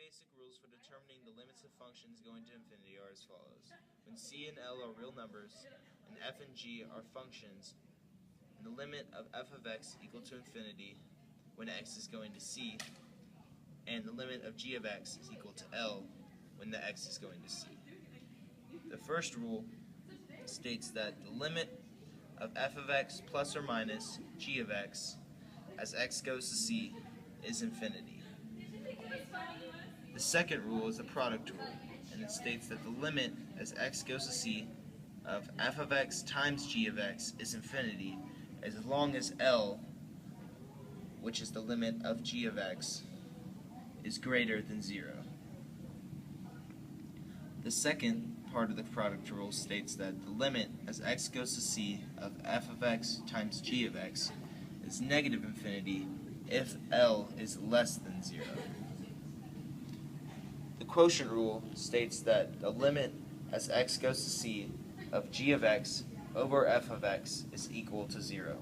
basic rules for determining the limits of functions going to infinity are as follows. When c and L are real numbers, and f and g are functions, and the limit of f of x equal to infinity when x is going to c, and the limit of g of x is equal to L when the x is going to c. The first rule states that the limit of f of x plus or minus g of x as x goes to c is infinity. The second rule is the product rule, and it states that the limit as x goes to c of f of x times g of x is infinity as long as L, which is the limit of g of x, is greater than 0. The second part of the product rule states that the limit as x goes to c of f of x times g of x is negative infinity if L is less than 0. The quotient rule states that the limit as x goes to c of g of x over f of x is equal to 0.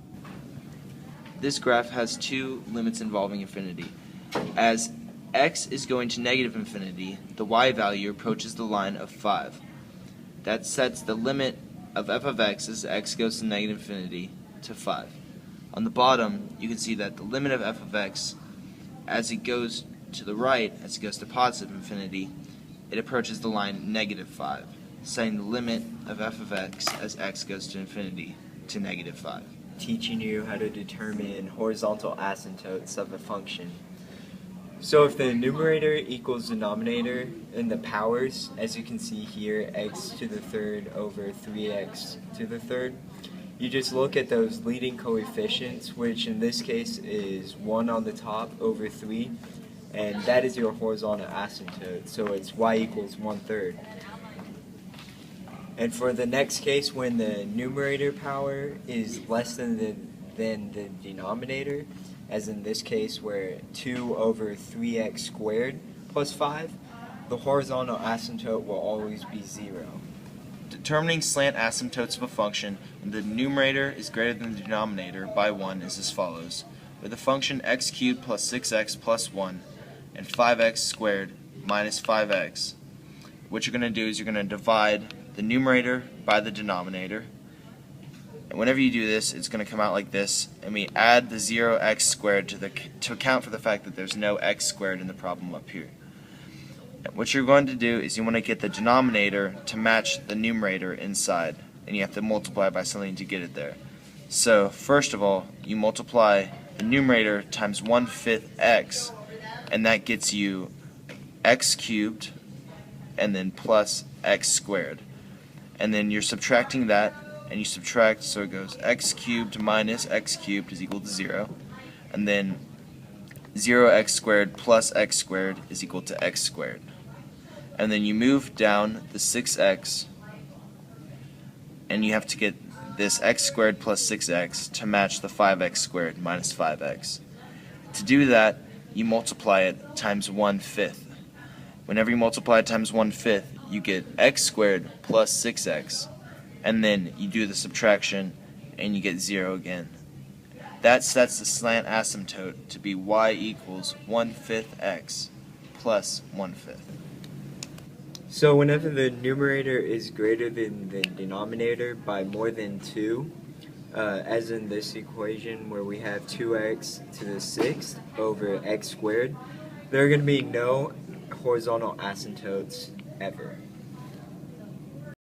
This graph has two limits involving infinity. As x is going to negative infinity, the y value approaches the line of 5. That sets the limit of f of x as x goes to negative infinity to 5. On the bottom, you can see that the limit of f of x, as it goes to the right, as it goes to positive infinity, it approaches the line negative 5, setting the limit of f of x as x goes to infinity to negative 5. Teaching you how to determine horizontal asymptotes of a function. So if the numerator equals denominator in the powers, as you can see here, x to the third over 3x to the third, you just look at those leading coefficients, which in this case is 1 on the top over 3, and that is your horizontal asymptote, so it's y equals 1/3. And for the next case, when the numerator power is less than the denominator, as in this case where 2 over 3x squared plus 5, the horizontal asymptote will always be 0. Determining slant asymptotes of a function when the numerator is greater than the denominator by 1 is as follows. With the function x cubed plus 6x plus 1 and 5x squared minus 5x, what you're going to do is you're going to divide the numerator by the denominator. And whenever you do this, it's going to come out like this, and we add the 0x squared to account for the fact that there's no x squared in the problem up here. And what you're going to do is you want to get the denominator to match the numerator inside, and you have to multiply by something to get it there. So first of all, you multiply the numerator times 1/5 x, and that gets you x cubed and then plus x squared. And then you're subtracting that, and you subtract, so it goes x cubed minus x cubed is equal to 0, and then 0x squared plus x squared is equal to x squared. And then you move down the 6x, and you have to get this x squared plus 6x to match the 5x squared minus 5x. To do that, you multiply it times 1/5. Whenever you multiply it times 1/5, you get x squared plus 6x, and then you do the subtraction and you get 0 again. That sets the slant asymptote to be y equals 1/5 x plus 1/5. So whenever the numerator is greater than the denominator by more than 2, as in this equation where we have 2x to the 6th over x squared, there are going to be no horizontal asymptotes ever.